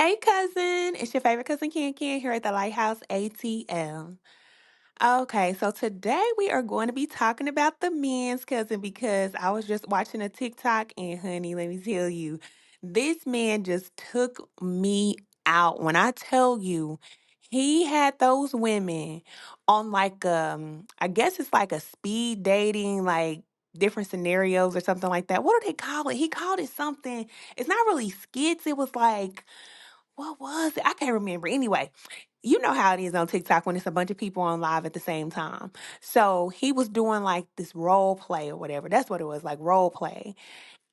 Hey, cousin. It's your favorite cousin, Ken here at the Lighthouse ATM. Okay, so today we are going to be talking about the men's cousin because I was just watching a TikTok and, honey, let me tell you, this man just took me out. When I tell you, he had those women on like I guess it's like a speed dating, like different scenarios or something like that. What do they call it? He called it something. It's not really skits. It was like, what was it? I can't remember. Anyway, you know how it is on TikTok when it's a bunch of people on live at the same time. So he was doing like this role play or whatever. That's what it was, like role play.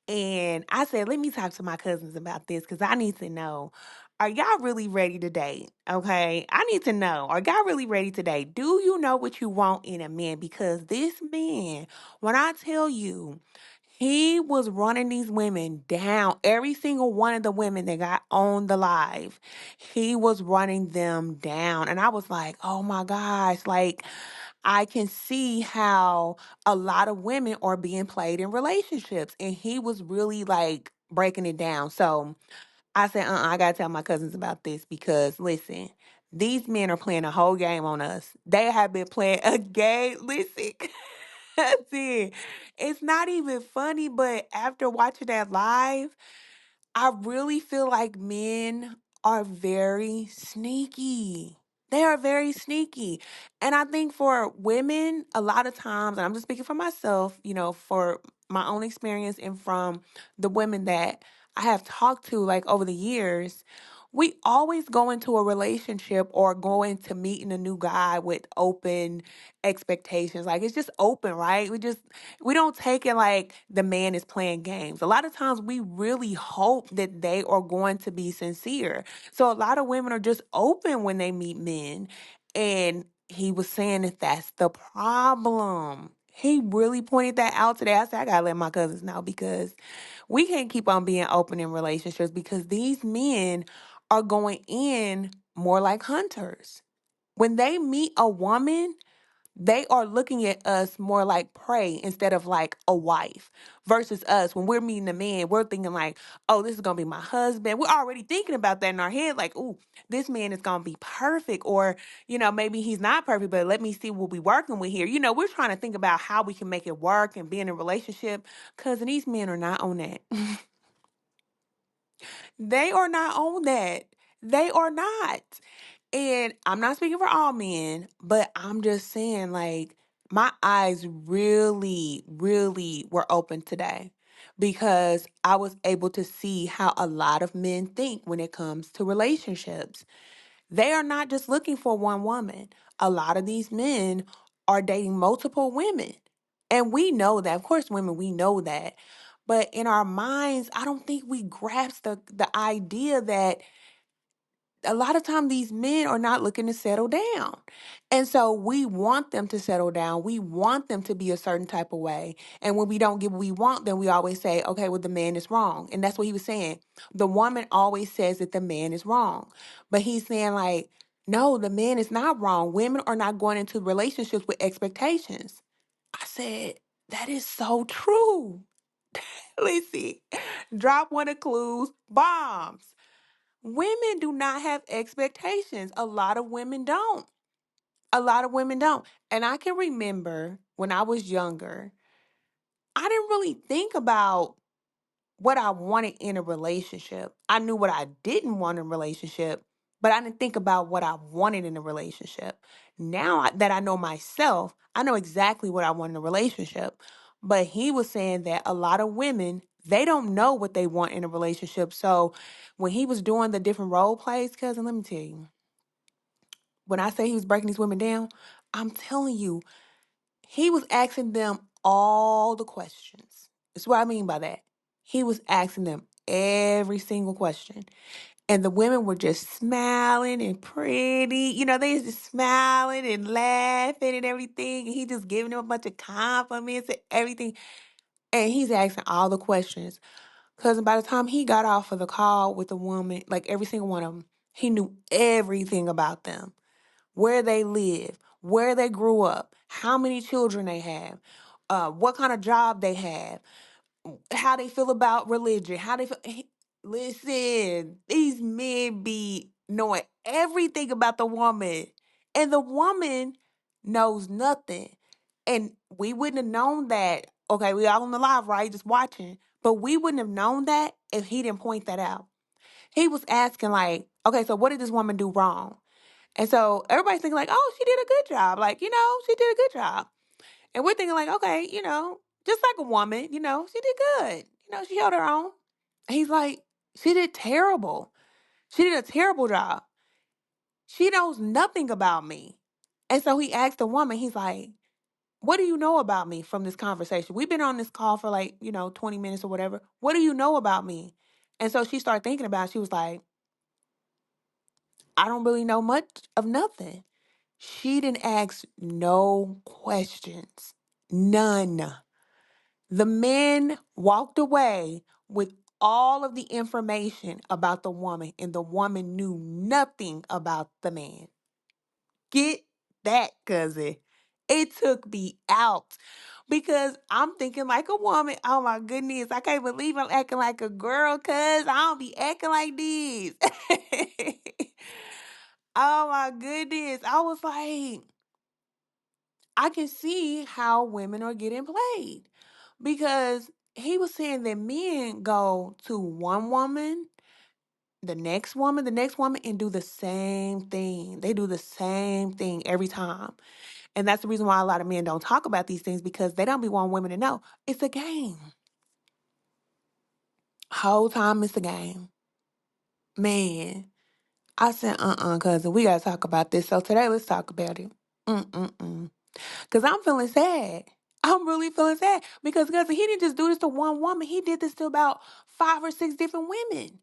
And I said, let me talk to my cousins about this because I need to know. Are y'all really ready to date? Okay. I need to know. Are y'all really ready to date? Do you know what you want in a man? Because this man, when I tell you, he was running these women down. Every single one of the women that got on the live, he was running them down. And I was like, oh my gosh, like I can see how a lot of women are being played in relationships. And he was really like breaking it down. So I said, I gotta tell my cousins about this because listen, these men are playing a whole game on us. They have been playing a game. Listen. That's it. It's not even funny, but after watching that live, I really feel like men are very sneaky. They are very sneaky. And I think for women, a lot of times, and I'm just speaking for myself, for my own experience and from the women that I have talked to like over the years, we always go into a relationship or go into meeting a new guy with open expectations. Like it's just open, right? We don't take it like the man is playing games. A lot of times we really hope that they are going to be sincere. So a lot of women are just open when they meet men. And he was saying that that's the problem. He really pointed that out today. I said, I gotta let my cousins know because we can't keep on being open in relationships because these men are going in more like hunters. When they meet a woman, they are looking at us more like prey instead of like a wife versus us. When we're meeting a man, we're thinking like, oh, this is going to be my husband. We're already thinking about that in our head. Like, ooh, this man is going to be perfect. Or, maybe he's not perfect, but let me see what we're working with here. We're trying to think about how we can make it work and be in a relationship. Cousin, these men are not on that. They are not on that. They are not. And I'm not speaking for all men, but I'm just saying, like, my eyes really, really were open today because I was able to see how a lot of men think when it comes to relationships. They are not just looking for one woman. A lot of these men are dating multiple women. And we know that. Of course, women, we know that. But in our minds, I don't think we grasp the idea that a lot of time these men are not looking to settle down. And so we want them to settle down. We want them to be a certain type of way. And when we don't get what we want, then we always say, okay, well, the man is wrong. And that's what he was saying. The woman always says that the man is wrong. But he's saying, like, no, the man is not wrong. Women are not going into relationships with expectations. I said, that is so true. Listen, drop one of clues, bombs. Women do not have expectations. A lot of women don't. A lot of women don't. And I can remember when I was younger, I didn't really think about what I wanted in a relationship. I knew what I didn't want in a relationship, but I didn't think about what I wanted in a relationship. Now that I know myself, I know exactly what I want in a relationship. But he was saying that a lot of women, they don't know what they want in a relationship. So when he was doing the different role plays, cousin, let me tell you, when I say he was breaking these women down, I'm telling you, he was asking them all the questions. That's what I mean by that. He was asking them every single question. And the women were just smiling and pretty. They was just smiling and laughing and everything. And he just giving them a bunch of compliments and everything. And he's asking all the questions. Because by the time he got off of the call with the woman, like every single one of them, he knew everything about them, where they live, where they grew up, how many children they have, what kind of job they have, how they feel about religion, how they feel. Listen, these men be knowing everything about the woman, and the woman knows nothing. And we wouldn't have known that. Okay, we all on the live, right? Just watching. But we wouldn't have known that if he didn't point that out. He was asking, like, okay, so what did this woman do wrong? And so everybody's thinking, like, oh, she did a good job. Like, she did a good job. And we're thinking, like, okay, just like a woman, she did good. She held her own. He's like, she did terrible. She did a terrible job. She knows nothing about me. And so he asked the woman, he's like, what do you know about me from this conversation? We've been on this call for like, 20 minutes or whatever. What do you know about me? And so she started thinking about it. She was like, I don't really know much of nothing. She didn't ask no questions. None. The man walked away with all of the information about the woman, and the woman knew nothing about the man. Get that, cousin. It took me out because I'm thinking like a woman. Oh my goodness, I can't believe I'm acting like a girl, cuz I don't be acting like this. Oh my goodness. I was like, I can see how women are getting played because he was saying that men go to one woman, the next woman, and do the same thing. They do the same thing every time. And that's the reason why a lot of men don't talk about these things because they don't be wanting women to know. It's a game. Whole time it's a game. Man, I said, cousin, we got to talk about this. So today, let's talk about it. Mm-mm-mm. Because I'm feeling sad. I'm really feeling sad because cousin, he didn't just do this to one woman. He did this to about 5 or 6 different women.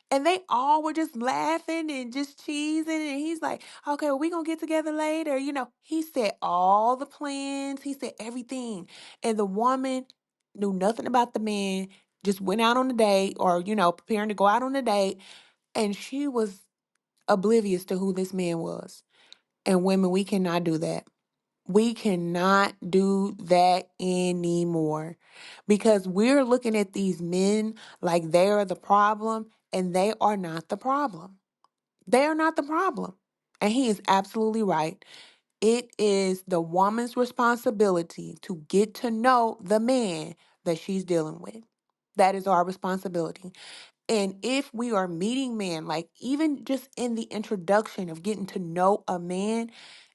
And they all were just laughing and just cheesing. And he's like, okay, well, we going to get together later. He said all the plans. He said everything. And the woman knew nothing about the man, just went out on a date or, preparing to go out on a date. And she was oblivious to who this man was. And women, we cannot do that. We cannot do that anymore because we're looking at these men like they are the problem, and they are not the problem. They are not the problem. And he is absolutely right. It is the woman's responsibility to get to know the man that she's dealing with. That is our responsibility. And if we are meeting men, like even just in the introduction of getting to know a man,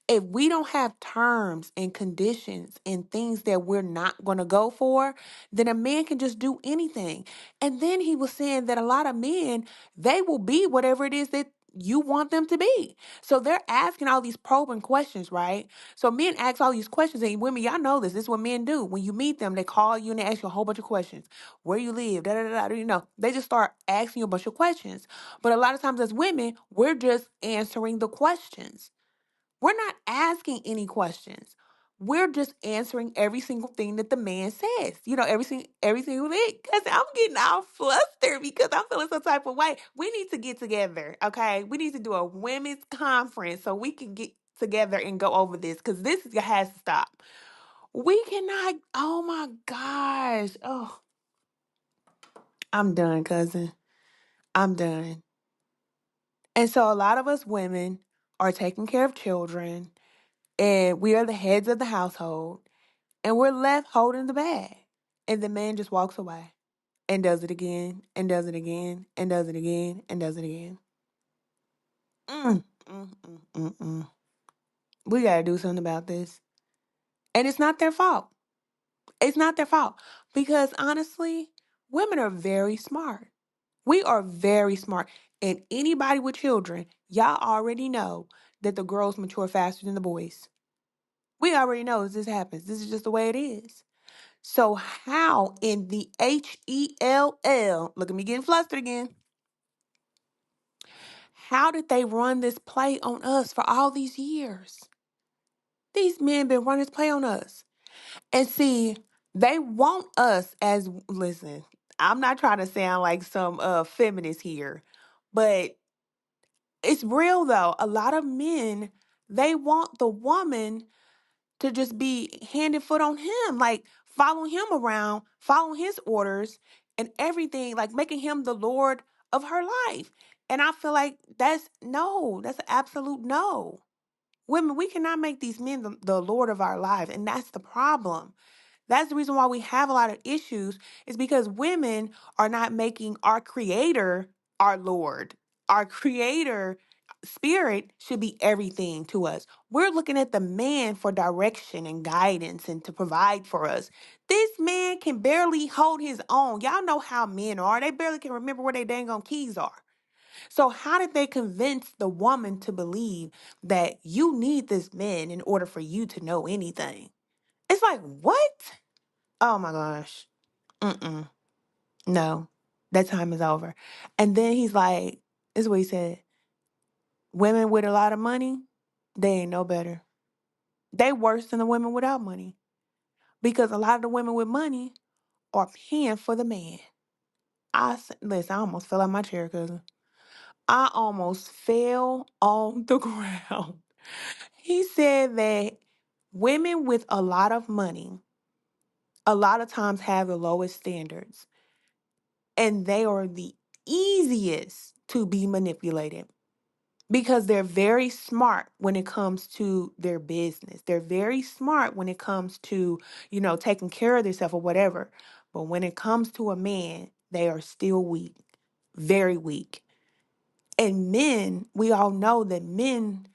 if we don't have terms and conditions and things that we're not going to go for, then a man can just do anything. And then he was saying that a lot of men, they will be whatever it is that you want them to be. So they're asking all these probing questions, right? So men ask all these questions, and women, y'all know this. This is what men do. When you meet them, they call you and they ask you a whole bunch of questions. Where you live, da da da da. They just start asking you a bunch of questions. But a lot of times as women, we're just answering the questions. We're not asking any questions. We're just answering every single thing that the man says. Every single thing. Cause I'm getting all flustered because I'm feeling some type of way. We need to get together, okay? We need to do a women's conference so we can get together and go over this because this has to stop. We cannot. Oh my gosh. Oh, I'm done, cousin. I'm done. And so a lot of us women are taking care of children, and we are the heads of the household, and we're left holding the bag. And the man just walks away and does it again and does it again and does it again and does it again. Mm, mm, mm, mm, mm. We got to do something about this. And it's not their fault. It's not their fault. Because honestly, women are very smart. We are very smart. And anybody with children, y'all already know that the girls mature faster than the boys. We already know this happens. This is just the way it is. So how in the HELL, look at me getting flustered again. How did they run this play on us for all these years? These men been running this play on us. And see, they want us as, listen, I'm not trying to sound like some feminist here, but it's real though. A lot of men, they want the woman to just be hand and foot on him, like following him around, following his orders, and everything, like making him the Lord of her life. And I feel like that's no, that's an absolute no. Women, we cannot make these men the Lord of our life. And that's the problem. That's the reason why we have a lot of issues, is because women are not making our creator our Lord. Our creator spirit should be everything to us. We're looking at the man for direction and guidance and to provide for us. This man can barely hold his own. Y'all know how men are. They barely can remember where their dang on keys are. So how did they convince the woman to believe that you need this man in order for you to know anything? It's like, what? Oh my gosh. Mm-mm. No, that time is over. And then he's like, this is what he said. Women with a lot of money, they ain't no better. They worse than the women without money. Because a lot of the women with money are paying for the man. Listen, I almost fell out my chair, cousin. I almost fell on the ground. He said that women with a lot of money a lot of times have the lowest standards, and they are the easiest to be manipulated because they're very smart when it comes to their business. They're very smart when it comes to, taking care of themselves or whatever. But when it comes to a man, they are still weak, very weak. And men, we all know that men,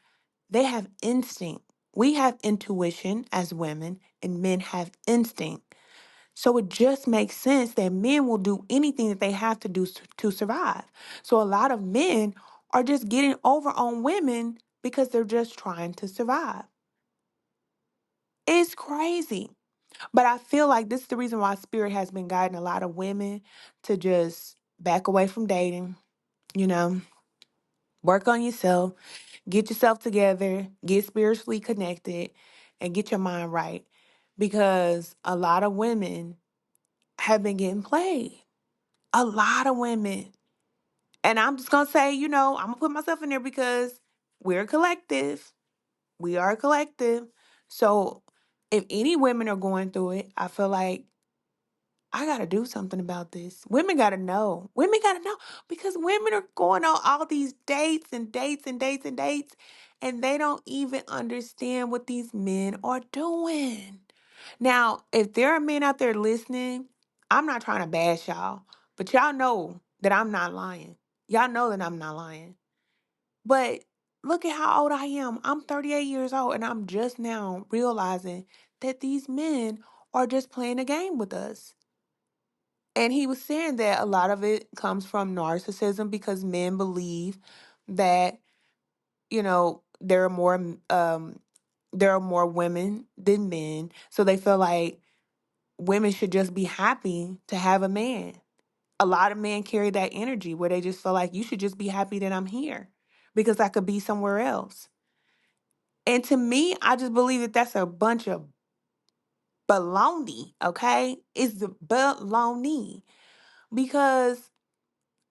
they have instinct. We have intuition as women, and men have instinct. So it just makes sense that men will do anything that they have to do to survive. So a lot of men are just getting over on women because they're just trying to survive. It's crazy. But I feel like this is the reason why Spirit has been guiding a lot of women to just back away from dating, you know, work on yourself, get yourself together, get spiritually connected, and get your mind right. Because a lot of women have been getting played. A lot of women. And I'm just going to say, I'm going to put myself in there because we're a collective. We are a collective. So if any women are going through it, I feel like I got to do something about this. Women got to know. Women got to know because women are going on all these dates and dates and dates and dates, and they don't even understand what these men are doing. Now, if there are men out there listening, I'm not trying to bash y'all, but y'all know that I'm not lying. Y'all know that I'm not lying. But look at how old I am. I'm 38 years old, and I'm just now realizing that these men are just playing a game with us. And he was saying that a lot of it comes from narcissism because men believe that, there are more women than men. So they feel like women should just be happy to have a man. A lot of men carry that energy where they just feel like you should just be happy that I'm here because I could be somewhere else. And to me, I just believe that that's a bunch of baloney, okay? It's the baloney because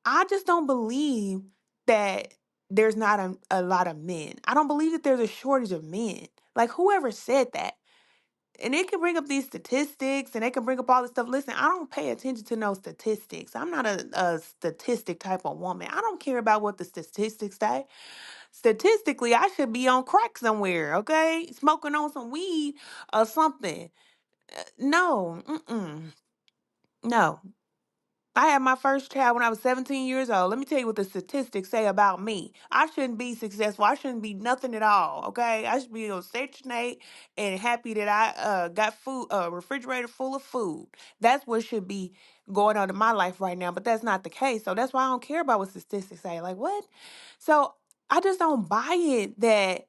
I just don't believe that there's not a lot of men. I don't believe that there's a shortage of men. Like, whoever said that? And it can bring up these statistics and they can bring up all this stuff. Listen, I don't pay attention to no statistics. I'm not a statistic type of woman. I don't care about what the statistics say. Statistically, I should be on crack somewhere, okay? Smoking on some weed or something. No, no. I had my first child when I was 17 years old. Let me tell you what the statistics say about me. I shouldn't be successful. I shouldn't be nothing at all. Okay, I should be on Section 8 and happy that I got food, refrigerator full of food. That's what should be going on in my life right now. But that's not the case. So that's why I don't care about what statistics say. Like what? So I just don't buy it that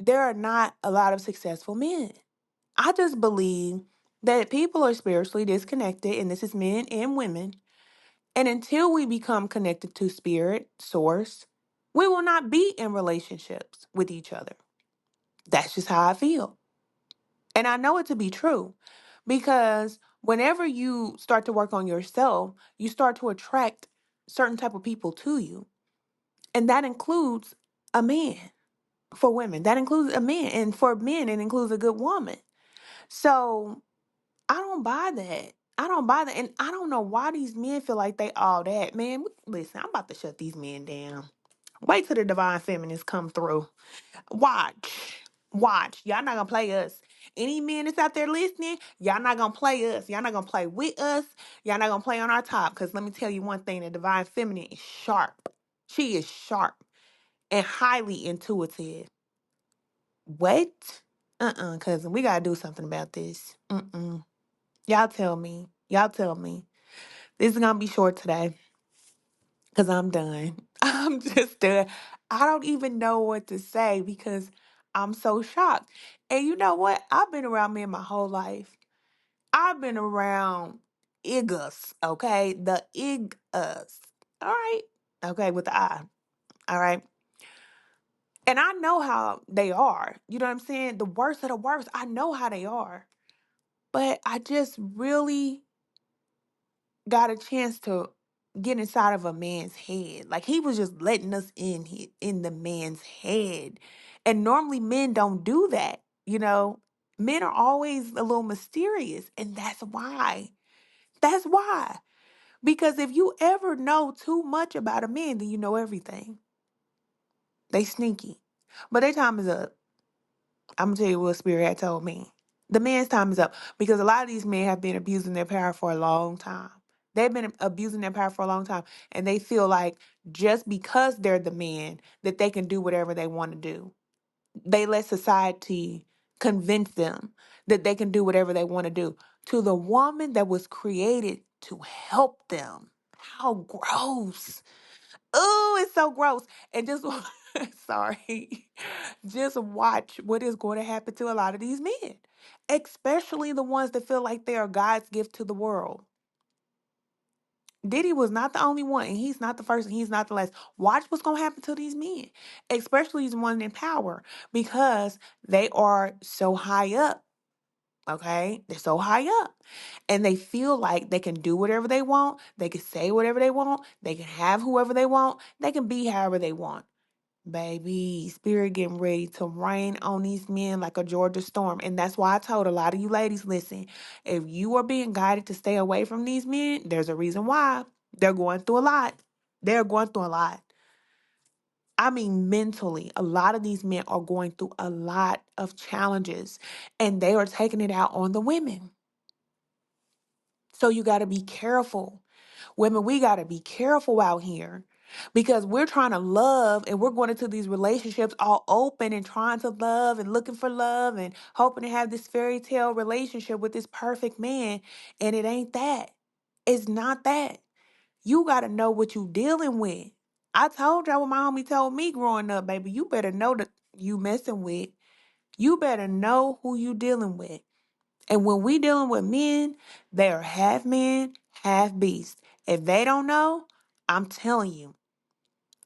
there are not a lot of successful men. I just believe that people are spiritually disconnected, and this is men and women, and until we become connected to spirit, source, we will not be in relationships with each other. That's just how I feel. And I know it to be true because whenever you start to work on yourself, you start to attract certain type of people to you. And that includes a man for women. That includes a man. And for men, it includes a good woman. So I don't buy that. I don't buy that. And I don't know why these men feel like they all that. Man, listen, I'm about to shut these men down. Wait till the divine feminists come through. Watch. Watch. Y'all not gonna play us. Any men that's out there listening, y'all not gonna play us. Y'all not gonna play with us. Y'all not gonna play on our top. Cause let me tell you one thing, the divine feminine is sharp. She is sharp and highly intuitive. What? Cousin. We gotta do something about this. Y'all tell me. Y'all tell me. This is gonna be short today. Cause I'm done. I'm just done. I don't even know what to say because I'm so shocked. And you know what? I've been around men my whole life. I've been around iggas, okay? The iggas. All right. Okay, with the I. All right. And I know how they are. You know what I'm saying? The worst of the worst. I know how they are. But I just really got a chance to get inside of a man's head. Like he was just letting us in the man's head. And normally men don't do that, you know. Men are always a little mysterious, and that's why. That's why. Because if you ever know too much about a man, then you know everything. They sneaky. But their time is up. I'm gonna tell you what Spirit had told me. The man's time is up because a lot of these men have been abusing their power for a long time. They've been abusing their power for a long time, and they feel like just because they're the man that they can do whatever they want to do. They let society convince them that they can do whatever they want to do to the woman that was created to help them. How gross. Oh, it's so gross. And just sorry. Just watch what is going to happen to a lot of these men, especially the ones that feel like they are God's gift to the world. Diddy was not the only one, and he's not the first, and he's not the last. Watch what's going to happen to these men, especially these ones in power, because they are so high up. Okay, they're so high up, and they feel like they can do whatever they want. They can say whatever they want. They can have whoever they want. They can be however they want. Baby, spirit getting ready to rain on these men like a Georgia storm. And that's why I told a lot of you ladies, listen, if you are being guided to stay away from these men, there's a reason why. They're going through a lot. They're going through a lot. I mean, mentally, a lot of these men are going through a lot of challenges and they are taking it out on the women. So you got to be careful. Women, we got to be careful out here because we're trying to love and we're going into these relationships all open and trying to love and looking for love and hoping to have this fairy tale relationship with this perfect man. And it ain't that. It's not that. You got to know what you dealing with. I told y'all what my homie told me growing up, baby. You better know that you messing with. You better know who you dealing with. And when we dealing with men, they are half man, half beast. If they don't know, I'm telling you.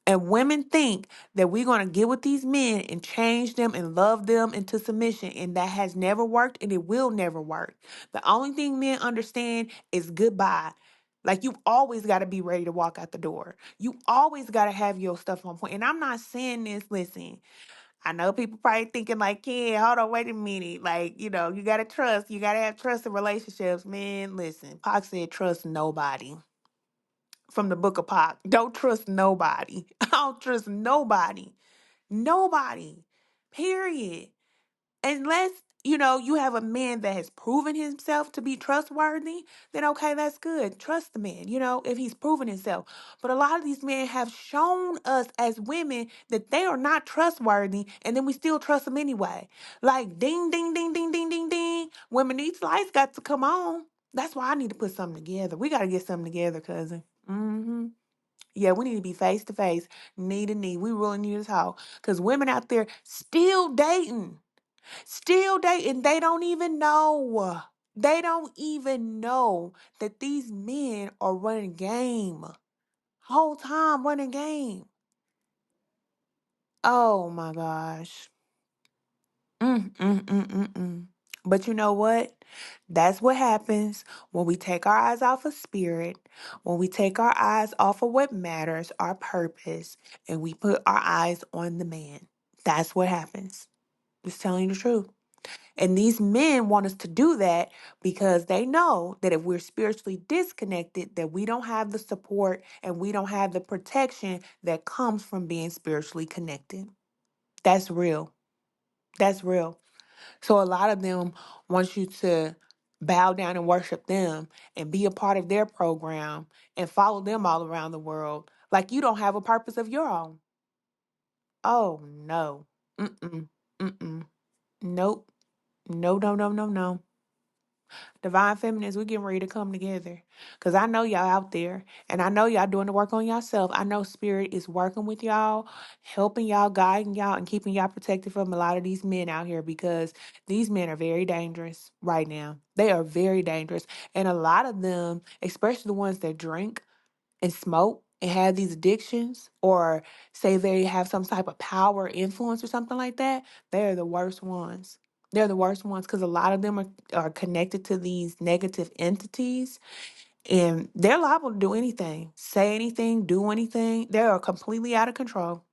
And women think that we're going to get with these men and change them and love them into submission. And that has never worked and it will never work. The only thing men understand is goodbye. Like you always got to be ready to walk out the door. You always got to have your stuff on point. And I'm not saying this, listen, I know people probably thinking like, yeah, hold on, wait a minute. Like, you gotta trust. You gotta have trust in relationships. Man, listen, Pac said trust nobody. From the book of Pac. Don't trust nobody. I don't trust nobody. Nobody. Period. Unless, you have a man that has proven himself to be trustworthy, then okay, that's good. Trust the man, if he's proven himself. But a lot of these men have shown us as women that they are not trustworthy, and then we still trust them anyway. Like ding, ding, ding, ding, ding, ding, ding. Women, these lights got to come on. That's why I need to put something together. We got to get something together, cousin. Yeah, we need to be face to face, knee to knee. We really need to talk. Because women out there still dating. Still dating. They don't even know. They don't even know that these men are running game. Whole time running game. Oh my gosh. Mm. But you know what? That's what happens when we take our eyes off of spirit, when we take our eyes off of what matters, our purpose, and we put our eyes on the man. That's what happens. Just telling you the truth. And these men want us to do that because they know that if we're spiritually disconnected, that we don't have the support and we don't have the protection that comes from being spiritually connected. That's real. That's real. So a lot of them want you to bow down and worship them and be a part of their program and follow them all around the world like you don't have a purpose of your own. Oh no. Mm-mm. Mm-mm. Nope. No, no, no, no, no. Divine Feminists, we getting ready to come together. Cause I know y'all out there and I know y'all doing the work on yourself. I know Spirit is working with y'all, helping y'all, guiding y'all, and keeping y'all protected from a lot of these men out here because these men are very dangerous right now. They are very dangerous. And a lot of them, especially the ones that drink and smoke and have these addictions or say they have some type of power influence or something like that, they're the worst ones. They're the worst ones because a lot of them are connected to these negative entities and they're liable to do anything, say anything, do anything. They are completely out of control.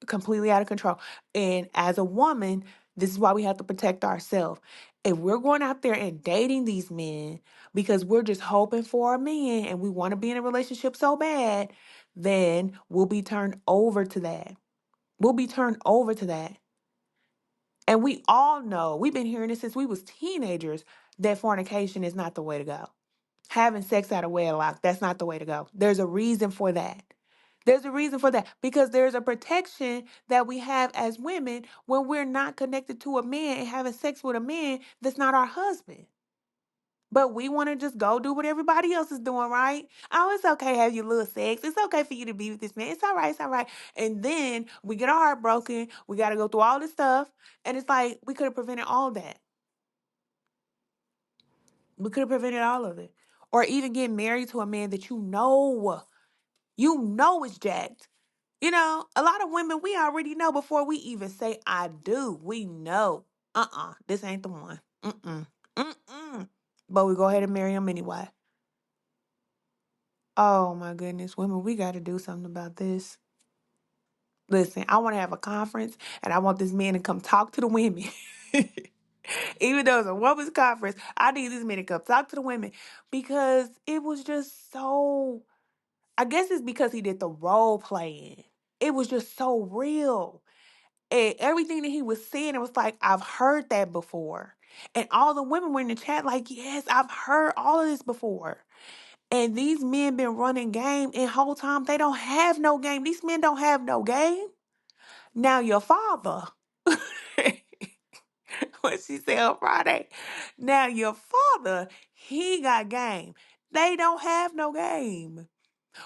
Completely out of control. And as a woman, this is why we have to protect ourselves. If we're going out there and dating these men because we're just hoping for a man and we want to be in a relationship so bad, then we'll be turned over to that. We'll be turned over to that. And we all know, we've been hearing this since we was teenagers, that fornication is not the way to go. Having sex out of wedlock, that's not the way to go. There's a reason for that. There's a reason for that because there's a protection that we have as women when we're not connected to a man and having sex with a man that's not our husband. But we want to just go do what everybody else is doing, right? Oh, it's okay to have your little sex. It's okay for you to be with this man. It's all right. It's all right. And then we get our heart broken. We got to go through all this stuff. And it's like we could have prevented all that. We could have prevented all of it. Or even getting married to a man that you know is jacked. You know, a lot of women, we already know before we even say I do. We know. This ain't the one. Mm-mm. But we go ahead and marry him anyway. Oh my goodness, women, we got to do something about this. Listen, I want to have a conference and I want this man to come talk to the women. Even though it's a women's conference, I need this man to come talk to the women because it was just so, I guess it's because he did the role playing. It was just so real. And everything that he was saying, it was like, I've heard that before. And all the women were in the chat like, yes, I've heard all of this before. And these men been running game and whole time they don't have no game. These men don't have no game. Now your father, what she said on Friday, now your father, he got game. They don't have no game.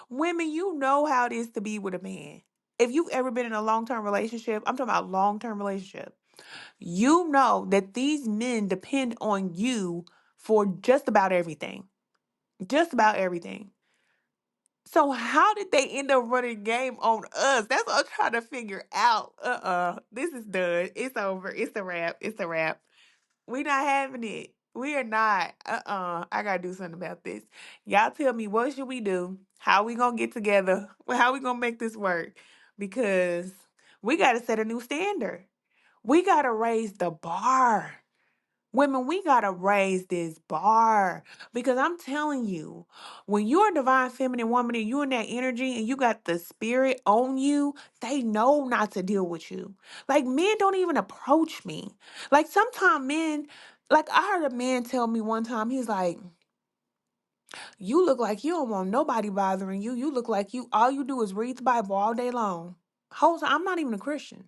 Women, you know how it is to be with a man. If you've ever been in a long-term relationship, I'm talking about long-term relationship. You know that these men depend on you for just about everything. Just about everything. So how did they end up running game on us? That's what I'm trying to figure out. This is done. It's over. It's a wrap. It's a wrap. We not having it. We are not. I gotta do something about this. Y'all tell me what should we do? How we gonna get together? How we gonna make this work? Because we gotta set a new standard. We gotta raise the bar. Women, we gotta raise this bar because I'm telling you, when you're a divine feminine woman and you're in that energy and you got the spirit on you, they know not to deal with you. Like men don't even approach me. Like sometimes men, like I heard a man tell me one time, he's like, "You look like you don't want nobody bothering you. You look like you all you do is read the Bible all day long." Hold on, I'm not even a Christian.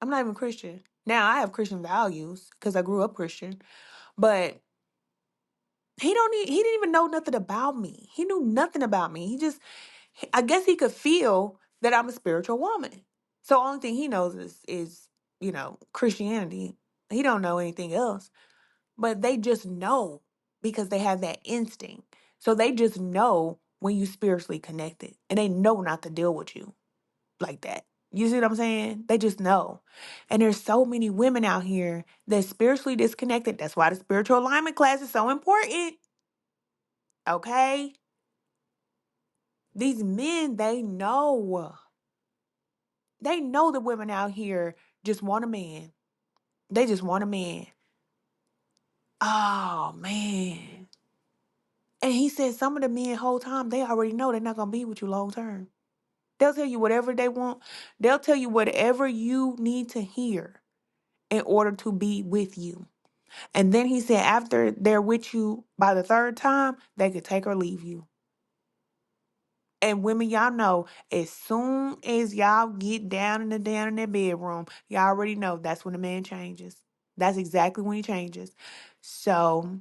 I'm not even a Christian. Now I have Christian values because I grew up Christian, but he didn't even know nothing about me. He knew nothing about me. I guess he could feel that I'm a spiritual woman. So only thing he knows is Christianity. He don't know anything else. But they just know because they have that instinct. So they just know when you spiritually connected and they know not to deal with you like that. You see what I'm saying? They just know. And there's so many women out here that's spiritually disconnected. That's why the spiritual alignment class is so important. Okay? These men, they know. They know the women out here just want a man. They just want a man. Oh man. And he said some of the men whole time they already know they're not gonna be with you long term. They'll tell you whatever they want. They'll tell you whatever you need to hear in order to be with you. And then he said after they're with you by the third time, they could take or leave you. And women, y'all know, as soon as y'all get down in their bedroom, y'all already know that's when the man changes. That's exactly when he changes. So,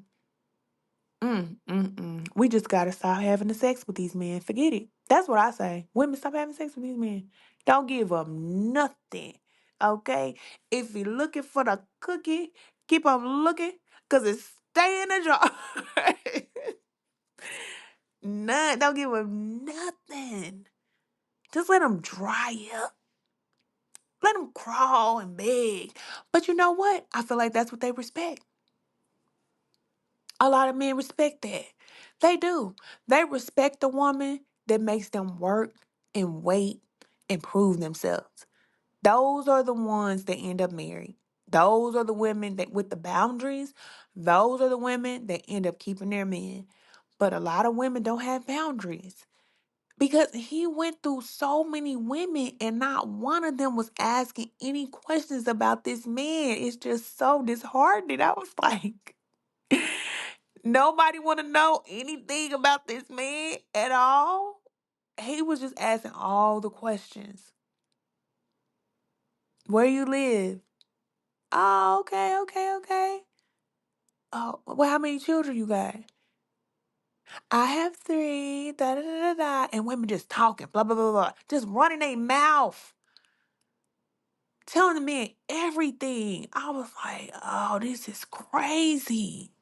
we just gotta stop having the sex with these men. Forget it. That's what I say. Women, stop having sex with these men. Don't give them nothing. Okay? If you're looking for the cookie, keep on looking, cause it's stay in the jar. None. Don't give them nothing. Just let them dry up. Let them crawl and beg. But you know what? I feel like that's what they respect. A lot of men respect that. They do. They respect the woman that makes them work and wait and prove themselves. Those are the ones that end up married. Those are the women that with the boundaries. Those are the women that end up keeping their men. But a lot of women don't have boundaries. Because he went through so many women and not one of them was asking any questions about this man. It's just so disheartening. I was like, nobody want to know anything about this man at all. He was just asking all the questions. Where you live? Oh, okay, okay, okay. Oh, well, how many children you got? I have three. Da da da da da. And women just talking, blah blah blah blah, just running their mouth, telling the men everything. I was like, oh, this is crazy.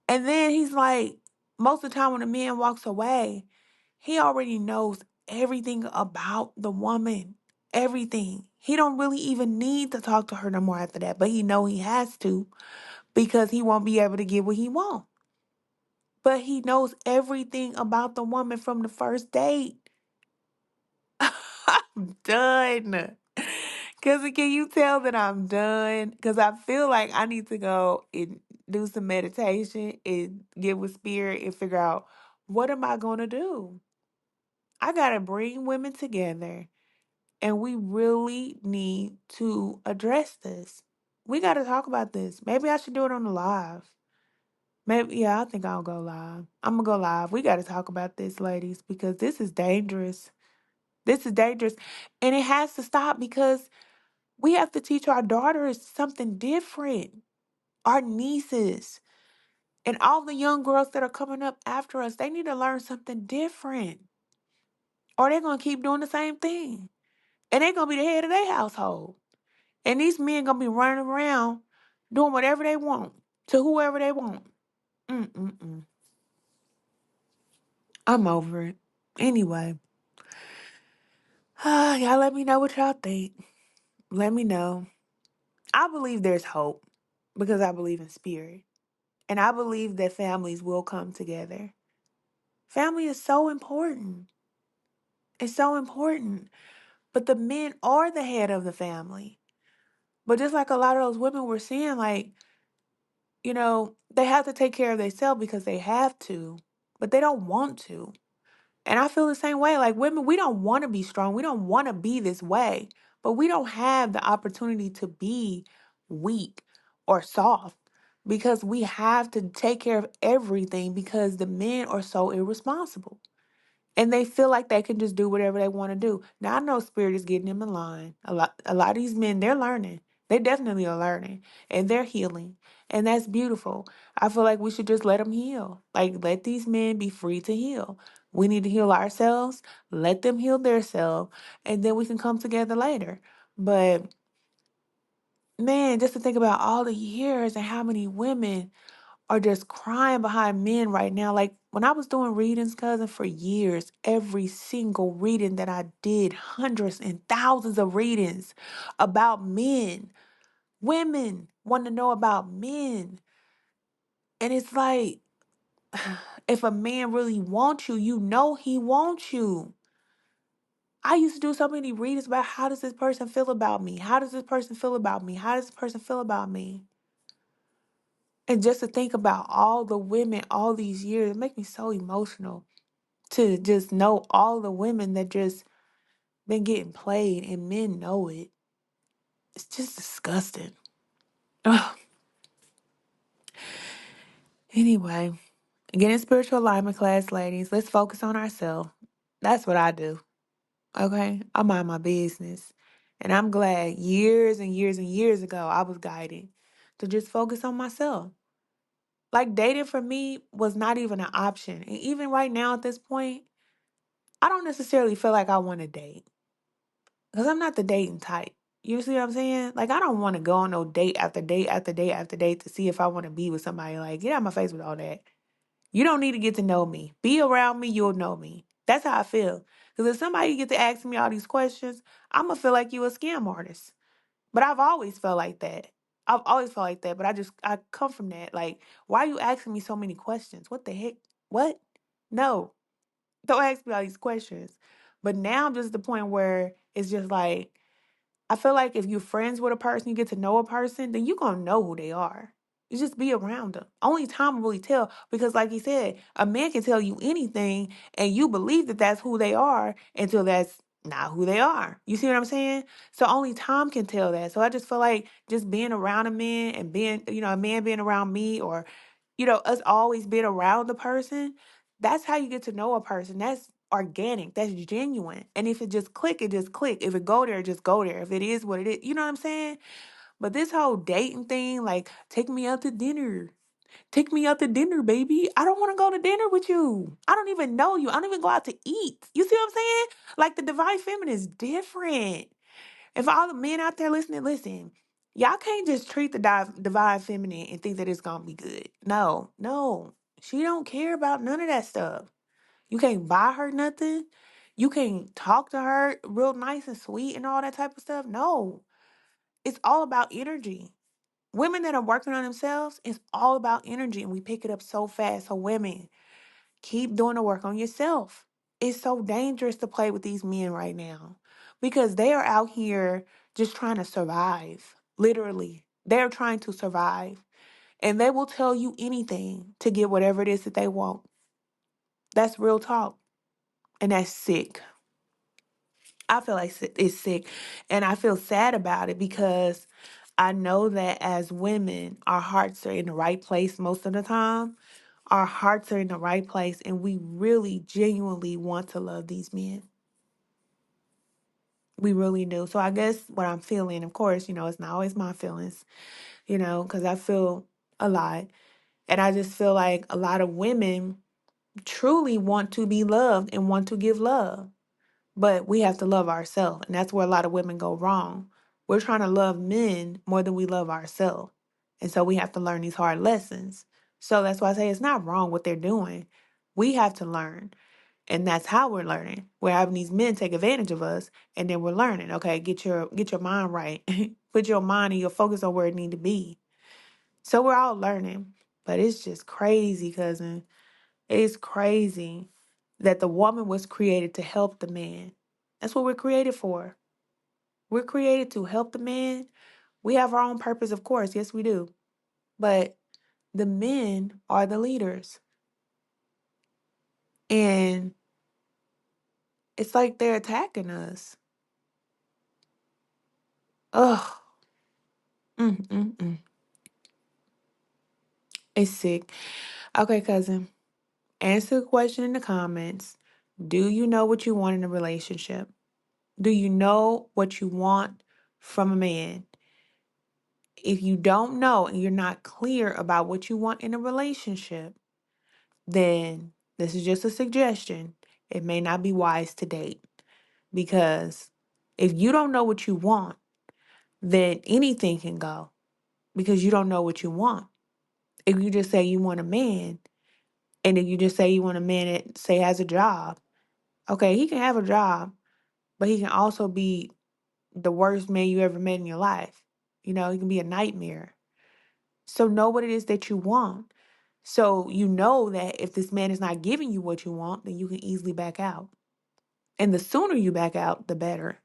And then he's like, most of the time when a man walks away, he already knows everything about the woman. Everything. He don't really even need to talk to her no more after that. But he know he has to because he won't be able to get what he wants. But he knows everything about the woman from the first date. I'm done. Cause can you tell that I'm done? Cause I feel like I need to go and do some meditation and get with spirit and figure out what am I gonna do? I gotta bring women together and we really need to address this. We gotta talk about this. Maybe I should do it on the live. Maybe yeah, I think I'll go live. I'm gonna go live. We gotta talk about this, ladies, because this is dangerous. This is dangerous. And it has to stop because we have to teach our daughters something different. Our nieces and all the young girls that are coming up after us, they need to learn something different. Or they're gonna keep doing the same thing. And they're gonna be the head of their household. And these men gonna be running around doing whatever they want to whoever they want. Mm-mm-mm. I'm over it. Anyway, y'all let me know what y'all think. Let me know. I believe there's hope because I believe in spirit. And I believe that families will come together. Family is so important. It's so important. But the men are the head of the family. But just like a lot of those women were saying, like, they have to take care of themselves because they have to, but they don't want to. And I feel the same way. Like women, we don't want to be strong. We don't want to be this way. But we don't have the opportunity to be weak or soft because we have to take care of everything because the men are so irresponsible. And they feel like they can just do whatever they want to do. Now I know spirit is getting them in line. A lot of these men, they're learning. They definitely are learning and they're healing. And that's beautiful. I feel like we should just let them heal. Like let these men be free to heal. We need to heal ourselves, let them heal themselves, and then we can come together later. But man, just to think about all the years and how many women are just crying behind men right now. Like when I was doing readings, cousin, for years, every single reading that I did, hundreds and thousands of readings about men, women want to know about men. And it's like, if a man really wants you, you know he wants you. I used to do so many readings about how does this person feel about me? How does this person feel about me? How does this person feel about me? And just to think about all the women all these years, it makes me so emotional to just know all the women that just been getting played and men know it. It's just disgusting. Ugh. Anyway, get in spiritual alignment class, ladies. Let's focus on ourselves. That's what I do. Okay? I mind my business. And I'm glad years and years and years ago I was guided to just focus on myself. Like dating for me was not even an option. And even right now at this point, I don't necessarily feel like I want to date. Because I'm not the dating type. You see what I'm saying? Like, I don't want to go on no date after date after date after date to see if I want to be with somebody. Like, get out of my face with all that. You don't need to get to know me. Be around me, you'll know me. That's how I feel. Because if somebody get to ask me all these questions, I'm going to feel like you a scam artist. But I've always felt like that. I've always felt like that. But I come from that. Like, why are you asking me so many questions? What the heck? What? No. Don't ask me all these questions. But now I'm just at the point where it's just like, I feel like if you're friends with a person, you get to know a person, then you're going to know who they are. You just be around them. Only time will really tell because, like he said, a man can tell you anything and you believe that that's who they are until that's not who they are. You see what I'm saying? So only time can tell that. So I just feel like just being around a man and being, a man being around me or, us always being around the person, that's how you get to know a person. That's organic. That's genuine. And if it just click, it just click. If it go there, just go there. If it is what it is, you know what I'm saying? But this whole dating thing, like, take me out to dinner. Take me out to dinner, baby. I don't want to go to dinner with you. I don't even know you. I don't even go out to eat. You see what I'm saying? Like the divine feminine is different. If all the men out there listening, listen. Y'all can't just treat the divine feminine and think that it's gonna be good. No, no. She don't care about none of that stuff. You can't buy her nothing. You can't talk to her real nice and sweet and all that type of stuff. No. It's all about energy. Women that are working on themselves, it's all about energy and we pick it up so fast. So women, keep doing the work on yourself. It's so dangerous to play with these men right now because they are out here just trying to survive. Literally. They're trying to survive. And they will tell you anything to get whatever it is that they want. That's real talk. And that's sick. I feel like it's sick. And I feel sad about it because I know that as women, our hearts are in the right place most of the time. Our hearts are in the right place and we really genuinely want to love these men. We really do. So I guess what I'm feeling, of course, it's not always my feelings, because I feel a lot. And I just feel like a lot of women truly want to be loved and want to give love. But we have to love ourselves. And that's where a lot of women go wrong. We're trying to love men more than we love ourselves. And so we have to learn these hard lessons. So that's why I say it's not wrong what they're doing. We have to learn. And that's how we're learning. We're having these men take advantage of us and then we're learning. Okay, get your mind right. Put your mind and your focus on where it need to be. So we're all learning. But it's just crazy, cousin. It's crazy that the woman was created to help the man. That's what we're created for. We're created to help the man. We have our own purpose, of course. Yes, we do. But the men are the leaders. And it's like they're attacking us. Ugh. Mm, mm, mm. It's sick. Okay, cousin. Answer the question in the comments. Do you know what you want in a relationship? Do you know what you want from a man? If you don't know and you're not clear about what you want in a relationship, then this is just a suggestion. It may not be wise to date because if you don't know what you want, then anything can go because you don't know what you want. If you just say you want a man, and if you just say you want a man that say has a job, okay, he can have a job, but he can also be the worst man you ever met in your life. He can be a nightmare. So know what it is that you want. So you know that if this man is not giving you what you want, then you can easily back out. And the sooner you back out, the better.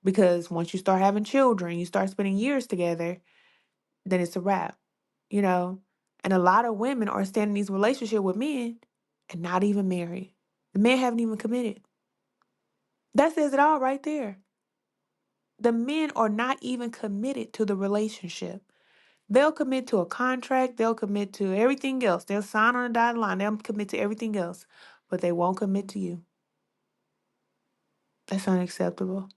Because once you start having children, you start spending years together, then it's a wrap, you know? And a lot of women are staying in these relationships with men and not even married. The men haven't even committed. That says it all right there. The men are not even committed to the relationship. They'll commit to a contract, they'll commit to everything else. They'll sign on a dotted line, they'll commit to everything else, but they won't commit to you. That's unacceptable.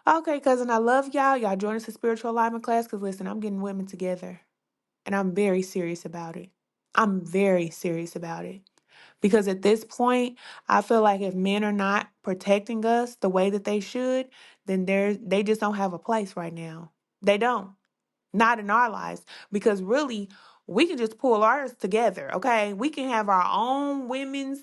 Okay, cousin, I love y'all. Y'all join us in spiritual alignment class because listen, I'm getting women together and I'm very serious about it. I'm very serious about it. Because at this point, I feel like if men are not protecting us the way that they should, then they just don't have a place right now. They don't. Not in our lives. Because really, we can just pull ours together, okay? We can have our own women's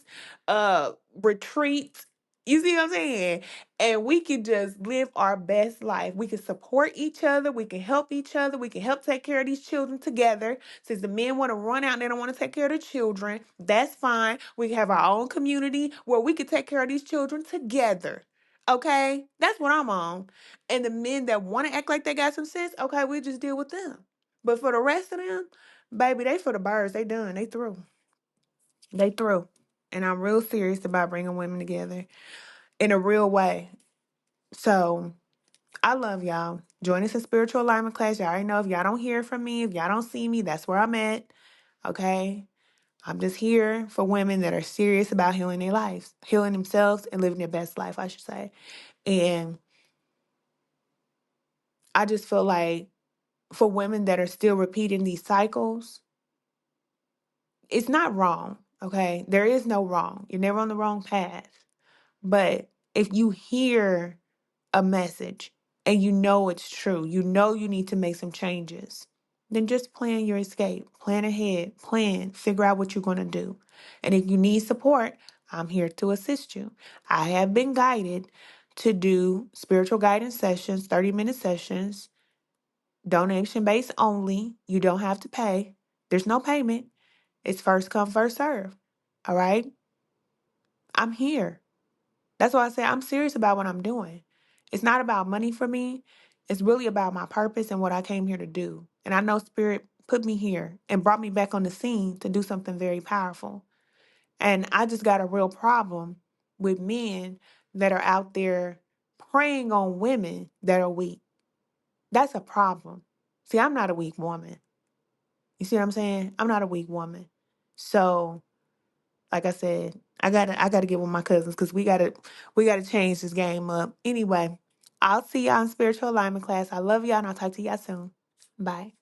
retreat. You see what I'm saying? And we can just live our best life. We can support each other. We can help each other. We can help take care of these children together. Since the men want to run out and they don't want to take care of the children, that's fine. We can have our own community where we can take care of these children together. Okay? That's what I'm on. And the men that want to act like they got some sense, okay, we just deal with them. But for the rest of them, baby, they for the birds. They done. They through. They through. And I'm real serious about bringing women together in a real way. So I love y'all. Join us in spiritual alignment class. Y'all already know if y'all don't hear from me, if y'all don't see me, that's where I'm at. Okay? I'm just here for women that are serious about healing their lives, healing themselves and living their best life, I should say. And I just feel like for women that are still repeating these cycles, it's not wrong. Okay? There is no wrong. You're never on the wrong path. But if you hear a message and you know it's true, you know you need to make some changes, then just plan your escape. Plan ahead. Plan. Figure out what you're going to do. And if you need support, I'm here to assist you. I have been guided to do spiritual guidance sessions, 30-minute sessions, donation based only. You don't have to pay. There's no payment. It's first come, first serve. All right? I'm here. That's why I say I'm serious about what I'm doing. It's not about money for me. It's really about my purpose and what I came here to do. And I know Spirit put me here and brought me back on the scene to do something very powerful. And I just got a real problem with men that are out there preying on women that are weak. That's a problem. See, I'm not a weak woman. You see what I'm saying? I'm not a weak woman. So like I said, I gotta get with my cousins because we gotta change this game up. Anyway, I'll see y'all in spiritual alignment class. I love y'all and I'll talk to y'all soon. Bye.